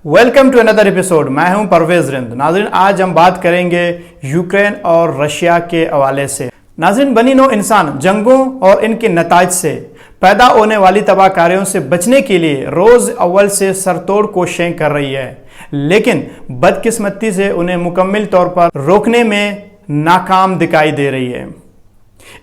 Welcome to another episode. मैं हूं परवेज रिंद। नाज़रीन, आज हम बात करेंगे यूक्रेन और रशिया के हवाले से। नाज़रीन, बनी नौ इंसान जंगों और इनके नताज से पैदा होने वाली तबाहकारियों से बचने के लिए रोज़ अव्वल से सरतोड़ कोशिशें कर रही है, लेकिन बदकिस्मती से उन्हें मुकम्मल तौर पर रोकने में नाकाम दिखाई दे रही है।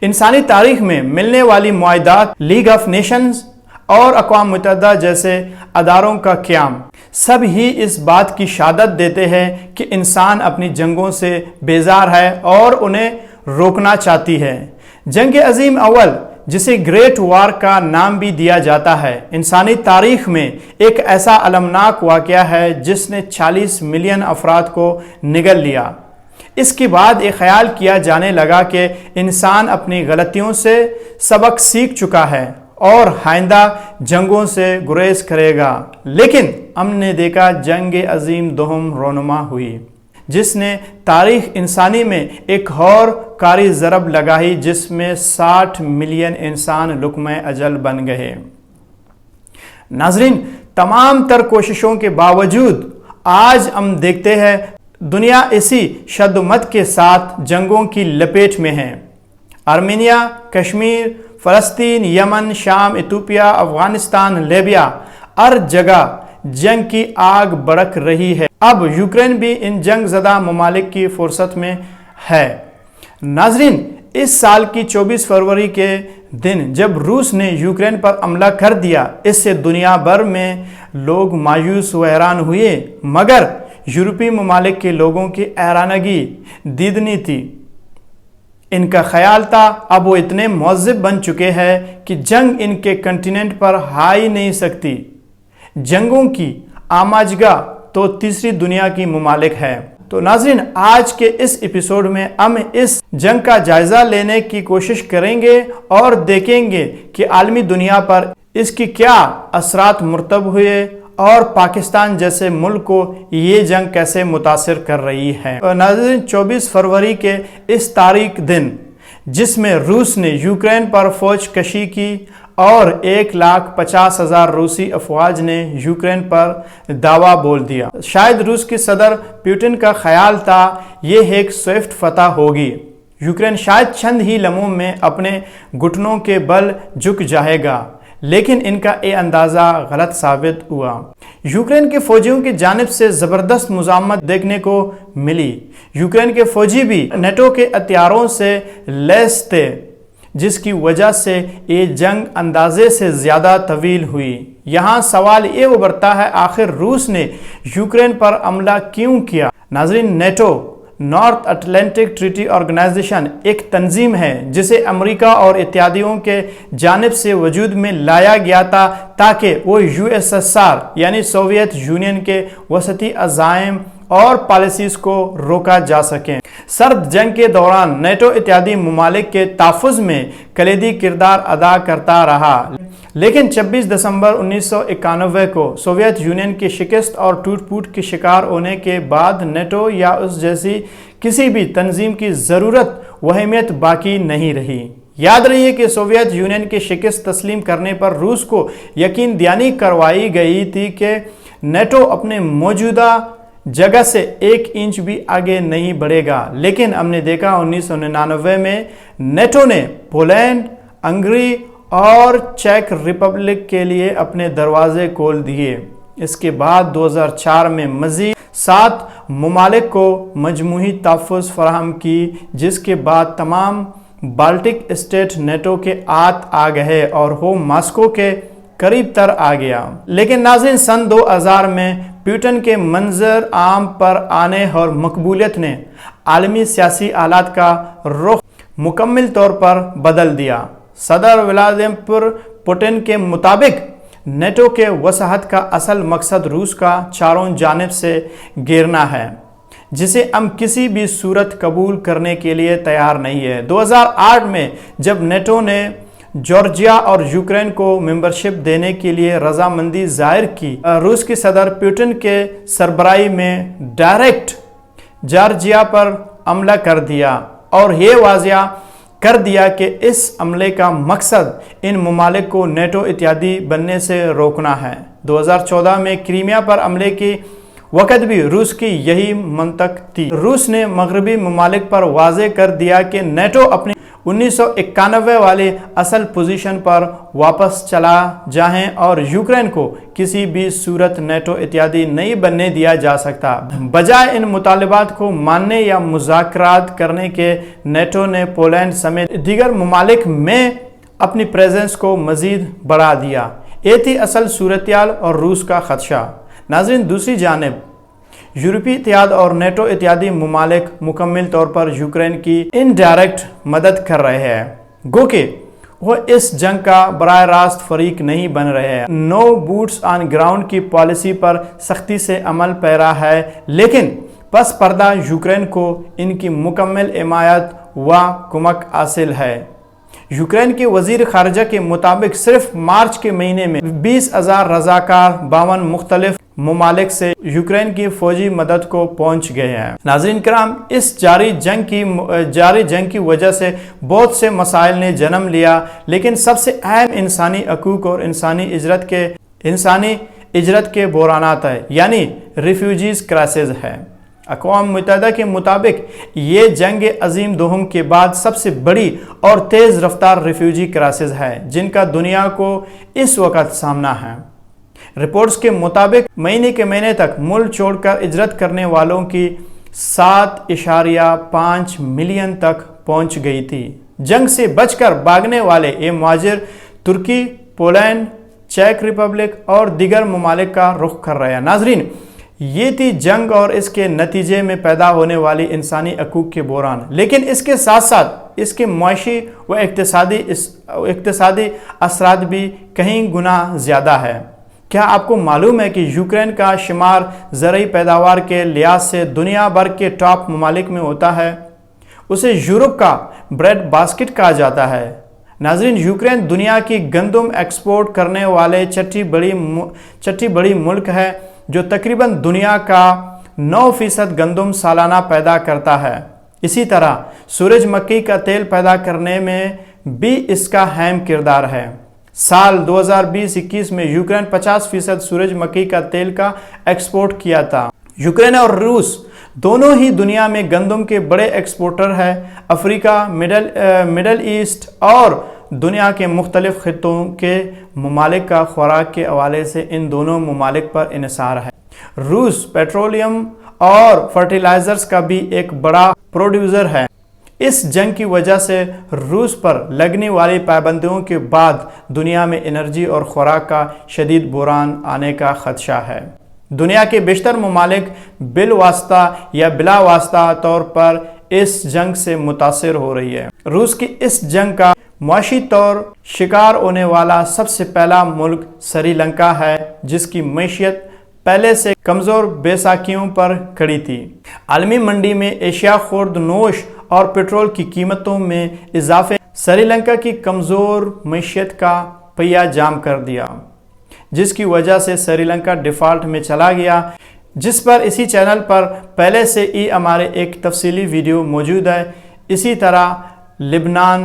इंसानी तारीख में मिलने वाली मुआहदात, लीग ऑफ नेशंस और अक़वाम मुत्तहिदा जैसे अदारों का क़याम सब ही इस बात की शहादत देते हैं कि इंसान अपनी जंगों से बेजार है और उन्हें रोकना चाहती है। जंग अजीम अव्वल, जिसे ग्रेट वार का नाम भी दिया जाता है, इंसानी तारीख में एक ऐसा अलमनाक वाक़या है जिसने 40 मिलियन अफराद को निगल लिया। इसके बाद एक ख्याल किया जाने लगा कि इंसान अपनी गलतियों से सबक सीख चुका है और आइंदा जंगों से गुरेज करेगा, लेकिन हमने देखा जंग अजीम दोहम रोनुमा हुई, जिसने तारीख इंसानी में एक और कारी ज़रब लगाई, जिसमें 60 मिलियन इंसान लुक़्मे अजल बन गए। नाज़रीन, तमाम तर कोशिशों के बावजूद आज हम देखते हैं दुनिया इसी शद्दुमत के साथ जंगों की लपेट में है। आर्मीनिया, कश्मीर, फ़लस्तीन, यमन, शाम, इथियोपिया, अफ़गानिस्तान, लीबिया, हर जगह जंग की आग भड़क रही है। अब यूक्रेन भी इन जंग ज़दा ममालिक की फुर्सत में है। नाज़रीन, इस साल की 24 फरवरी के दिन जब रूस ने यूक्रेन पर हमला कर दिया, इससे दुनिया भर में लोग मायूस व हैरान हुए, मगर यूरोपीय ममालिक के लोगों की हैरानगी दीदनी थी। इनका ख्याल था अब वो इतने मुअज़्ज़िब बन चुके हैं कि जंग इनके कंटिनेंट पर आ ही नहीं सकती। जंगों की आमाजगा तो तीसरी दुनिया की ममालिक है। तो नाज़रीन, आज के इस एपिसोड में हम इस जंग का जायज़ा लेने की कोशिश करेंगे और देखेंगे कि आलमी दुनिया पर इसकी क्या असरात मुरतब हुए और पाकिस्तान जैसे मुल्क को ये जंग कैसे मुतासिर कर रही है। नाज़रीन, 24 फरवरी के इस तारीख दिन जिसमें रूस ने यूक्रेन पर फौज कशी की और 1,50,000 रूसी अफवाज ने यूक्रेन पर दावा बोल दिया। शायद रूस के सदर पुतिन का ख्याल था ये एक स्विफ्ट फतह होगी। यूक्रेन शायद चंद ही लम्हों में अपने घुटनों के बल झुक जाएगा, लेकिन इनका ये अंदाज़ा गलत साबित हुआ। यूक्रेन के फौजियों की जानिब से ज़बरदस्त मुज़ामत देखने को मिली। यूक्रेन के फौजी भी नेटो के हथियारों से लैस थे, जिसकी वजह से ये जंग अंदाजे से ज़्यादा तवील हुई। यहाँ सवाल ये उभरता है, आखिर रूस ने यूक्रेन पर हमला क्यों किया? नाज़रीन, NATO North Atlantic Treaty Organization एक तंजीम है जिसे अमेरिका और इत्यादियों के जानिब से वजूद में लाया गया था ताकि वो यूएसएसआर यानी सोवियत यूनियन के वसती अज़ाइम और पॉलिसीज़ को रोका जा सके। सर्द जंग के दौरान नेटो इत्यादि ममालिक के तहफ़्फ़ुज़ में कलीदी किरदार अदा करता रहा, लेकिन 26 दिसंबर 1991 को सोवियत यूनियन की शिकस्त और टूट फूट के शिकार होने के बाद नेटो या उस जैसी किसी भी तंजीम की ज़रूरत व अहमियत बाकी नहीं रही। याद रहिए कि सोवियत यूनियन की शिकस्त तस्लीम करने पर रूस को यकीन दहानी करवाई गई थी कि नेटो अपने मौजूदा जगह से 1 इंच भी आगे नहीं बढ़ेगा, लेकिन हमने देखा 1999 में नेटो ने पोलैंड, हंगरी और चेक रिपब्लिक के लिए अपने दरवाजे खोल दिए। इसके बाद 2004 में मज़ीद 7 ममालिक को मजमूई तहफ़्फ़ुज़ फराहम की, जिसके बाद तमाम बाल्टिक स्टेट नेटो के हाथ आ गए और वो मॉस्को के करीब तर आ गया। लेकिन नाज़रीन, सन 2000 में पुतिन के मंजर आम पर आने और मकबूलियत ने आलमी सियासी हालात का रुख मुकम्मल तौर पर बदल दिया। सदर व्लादिमीर पुतिन के मुताबिक नेटो के वसाहत का असल मकसद रूस का चारों जानिब से घेरना है, जिसे हम किसी भी सूरत कबूल करने के लिए तैयार नहीं है। 2008 में जब नेटो ने जॉर्जिया और यूक्रेन को मेंबरशिप देने के लिए रजामंदी जाहिर की, रूस के सदर पुतिन के सरबराही में डायरेक्ट जॉर्जिया पर हमला कर दिया और ये वाज़िया कर दिया कि इस हमले का मकसद इन ममालिक को नेटो इत्यादि बनने से रोकना है। 2014 میں کرائمیا پر حملے کی وقت بھی روس کی یہی منطق تھی۔ روس نے مغربی ممالک پر واضح کر دیا کہ نیٹو اپنی 1991 والی اصل پوزیشن پر واپس چلا جائیں اور یوکرین کو کسی بھی صورت نیٹو اتحادی نہیں بننے دیا جا سکتا۔ بجائے ان مطالبات کو ماننے یا مذاکرات کرنے کے، نیٹو نے پولینڈ سمیت دیگر ممالک میں اپنی پریزنس کو مزید بڑھا دیا۔ یہ تھی اصل صورتحال اور روس کا خدشہ۔ ناظرین، دوسری جانب یورپی اتحاد اور نیٹو اتحادی ممالک مکمل طور پر یوکرین کی انڈائریکٹ مدد کر رہے ہیں، گو کہ وہ اس جنگ کا براہ راست فریق نہیں بن رہے ہیں۔ نو بوٹس آن گراؤنڈ کی پالیسی پر سختی سے عمل پیرا ہے، لیکن پس پردہ یوکرین کو ان کی مکمل حمایت و کمک حاصل ہے۔ یوکرین کے وزیر خارجہ کے مطابق صرف مارچ کے مہینے میں 20,000 رضاکار 52 مختلف ممالک سے یوکرین کی فوجی مدد کو پہنچ گئے ہیں۔ ناظرین کرام، اس جاری جنگ کی وجہ سے بہت سے مسائل نے جنم لیا، لیکن سب سے اہم انسانی حقوق اور انسانی اجرت کے بحرانات ہے، یعنی ریفیوجیز کرائسس ہے۔ اقوام متحدہ کے مطابق یہ جنگ عظیم دوم کے بعد سب سے بڑی اور تیز رفتار ریفیوجی کرائسس ہے جن کا دنیا کو اس وقت سامنا ہے۔ رپورٹس کے مطابق مہینے تک ملک چھوڑ کر ہجرت کرنے والوں کی 7.5 ملین تک پہنچ گئی تھی۔ جنگ سے بچ کر بھاگنے والے یہ مہاجر ترکی، پولینڈ، چیک ریپبلک اور دیگر ممالک کا رخ کر رہے ہیں۔ ناظرین، یہ تھی جنگ اور اس کے نتیجے میں پیدا ہونے والی انسانی حقوق کے بحران، لیکن اس کے ساتھ ساتھ اس کے معاشی و اقتصادی اثرات بھی کہیں گنا زیادہ ہے۔ کیا آپ کو معلوم ہے کہ یوکرین کا شمار زرعی پیداوار کے لحاظ سے دنیا بھر کے ٹاپ ممالک میں ہوتا ہے؟ اسے یورپ کا بریڈ باسکٹ کہا جاتا ہے۔ ناظرین، یوکرین دنیا کی گندم ایکسپورٹ کرنے والے چھٹی بڑی ملک ہے جو تقریباً دنیا کا 9% گندم سالانہ پیدا کرتا ہے۔ اسی طرح سورج مکھی کا تیل پیدا کرنے میں بھی اس کا اہم کردار ہے۔ سال 2020-21 میں یوکرین 50% سورج مکھی کا تیل کا ایکسپورٹ کیا تھا۔ یوکرین اور روس دونوں ہی دنیا میں گندم کے بڑے ایکسپورٹر ہیں۔ افریقہ، مڈل ایسٹ اور دنیا کے مختلف خطوں کے ممالک کا خوراک کے حوالے سے ان دونوں ممالک پر انحصار ہے۔ روس پیٹرولیم اور فرٹیلائزرز کا بھی ایک بڑا پروڈیوسر ہے۔ اس جنگ کی وجہ سے روس پر لگنے والی پابندیوں کے بعد دنیا میں انرجی اور خوراک کا شدید بحران آنے کا خدشہ ہے۔ دنیا کے بیشتر ممالک بالواسطہ یا بلا واسطہ طور پر اس جنگ سے متاثر ہو رہی ہے۔ روس کی اس جنگ کا معاشی طور شکار ہونے والا سب سے پہلا ملک سری لنکا ہے، جس کی معیشت پہلے سے کمزور بیساکھیوں پر کھڑی تھی۔ عالمی منڈی میں اشیاء خورد نوش اور پیٹرول کی قیمتوں میں اضافے سری لنکا کی کمزور معیشت کا پہیہ جام کر دیا، جس کی وجہ سے سری لنکا ڈیفالٹ میں چلا گیا، جس پر اسی چینل پر پہلے سے ہی ہمارے ایک تفصیلی ویڈیو موجود ہے۔ اسی طرح لبنان،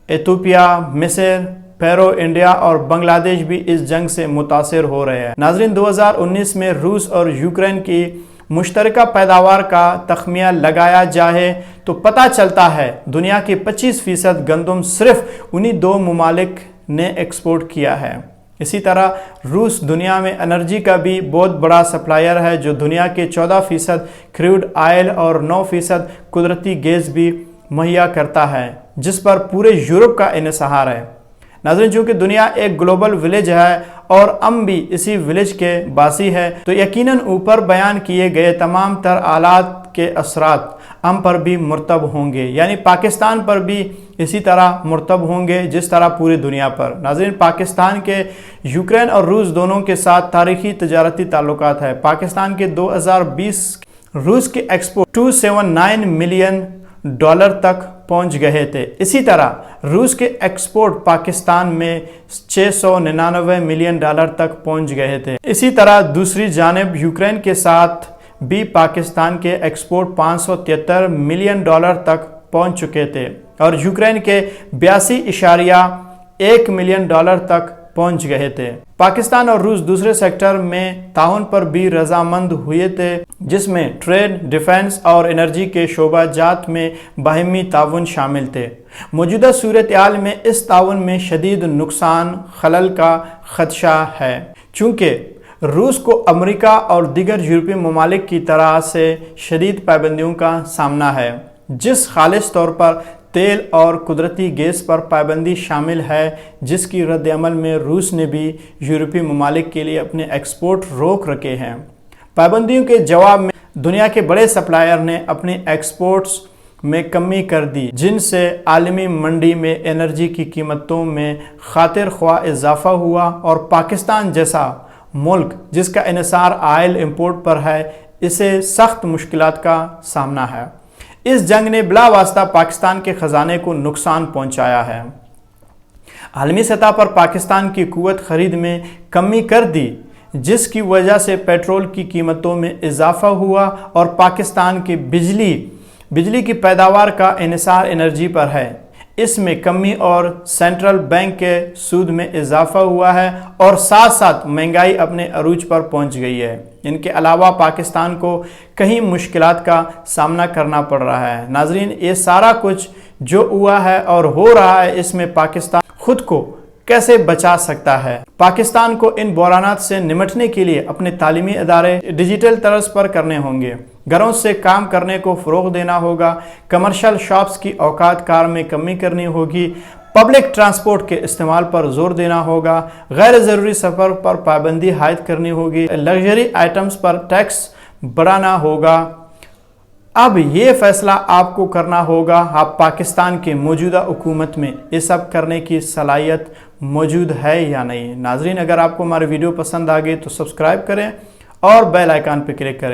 ایتھوپیا، مصر، پیرو، انڈیا اور بنگلہ دیش بھی اس جنگ سے متاثر ہو رہے ہیں۔ ناظرین، 2019 میں روس اور یوکرین کی مشترکہ پیداوار کا تخمینہ لگایا جائے تو پتہ چلتا ہے دنیا کی 25% گندم صرف انہی 2 ممالک نے ایکسپورٹ کیا ہے۔ اسی طرح روس دنیا میں انرجی کا بھی بہت بڑا سپلائر ہے، جو دنیا کے 14% کروڈ آئل اور 9% قدرتی گیس بھی مہیا کرتا ہے، جس پر پورے یورپ کا انحصار ہے۔ ناظرین، چونکہ دنیا ایک گلوبل ولیج ہے اور ہم بھی اسی ولیج کے باسی ہیں، تو یقیناً اوپر بیان کیے گئے تمام تر حالات کے اثرات ہم پر بھی مرتب ہوں گے، یعنی پاکستان پر بھی اسی طرح مرتب ہوں گے جس طرح پوری دنیا پر۔ ناظرین، پاکستان کے یوکرین اور روس دونوں کے ساتھ تاریخی تجارتی تعلقات ہیں۔ پاکستان کے 2020 روس کے ایکسپورٹ $279 ملین تک پہنچ گئے تھے۔ اسی طرح روس کے ایکسپورٹ پاکستان میں $699 ملین تک پہنچ گئے تھے۔ اسی طرح دوسری جانب یوکرین کے ساتھ بھی پاکستان کے ایکسپورٹ $573 ملین تک پہنچ چکے تھے اور یوکرین کے $82.1 ملین تک पहुंच गए थे। पाकिस्तान और रूस दूसरे सेक्टर में ताउन पर भी रजामंद हुए थे, जिसमें ट्रेड, डिफेंस और एनर्जी के शोबा जात में बाहमी ताउन शामिल थे। मौजूदा सूरत-ए-हाल में इस ताउन में शदीद नुकसान खलल का खदशा है, चूँकि रूस को अमेरिका और दीगर यूरोपीय ममालिक की तरह से शदीद पाबंदियों का सामना है। जिस खालिस तौर पर तेल और कुदरती गैस पर पाबंदी शामिल है, जिसकी रद्द-ए-अमल में रूस ने भी यूरोपीय ममालिक के लिए अपने एक्सपोर्ट रोक रखे हैं। पाबंदियों के जवाब में दुनिया के बड़े सप्लायर ने अपने एक्सपोर्ट्स में कमी कर दी, जिनसे आलमी मंडी में एनर्जी की कीमतों में खातिर ख्वाह इजाफा हुआ और पाकिस्तान जैसा मुल्क जिसका इन्हिसार ऑयल इंपोर्ट पर है, इसे सख्त मुश्किलात का सामना है। इस जंग ने बिला वास्ता पाकिस्तान के ख़जाने को नुकसान पहुंचाया है। आलमी सतह पर पाकिस्तान की कुव्वत ख़रीद में कमी कर दी, जिसकी वजह से पेट्रोल की कीमतों में इजाफा हुआ और पाकिस्तान की बिजली की पैदावार का इन्हिसार एनर्जी पर है, इसमें कमी और सेंट्रल बैंक के सूद में इजाफा हुआ है और साथ साथ महंगाई अपने अरूज पर पहुंच गई है। इनके अलावा पाकिस्तान को कई मुश्किलात का सामना करना पड़ रहा है। नाजरीन, ये सारा कुछ जो हुआ है और हो रहा है, इसमें पाकिस्तान खुद को कैसे बचा सकता है? पाकिस्तान को इन बहरानात से निमटने के लिए अपने तालीमी इदारे डिजिटल तर्ज पर करने होंगे, घरों से काम करने को फ़रोग़ देना होगा, कमर्शियल शॉप्स की औकात कार में कमी करनी होगी, पब्लिक ट्रांसपोर्ट के इस्तेमाल पर जोर देना होगा, गैर ज़रूरी सफ़र पर पाबंदी आयद करनी होगी, लग्जरी आइटम्स पर टैक्स बढ़ाना होगा। अब ये फ़ैसला आपको करना होगा, आप पाकिस्तान के मौजूदा हुकूमत में ये सब करने की सलाहियत मौजूद है या नहीं। नाजरीन, अगर आपको हमारे वीडियो पसंद आ गई तो सब्सक्राइब करें और बेल आइकन पर क्लिक करें।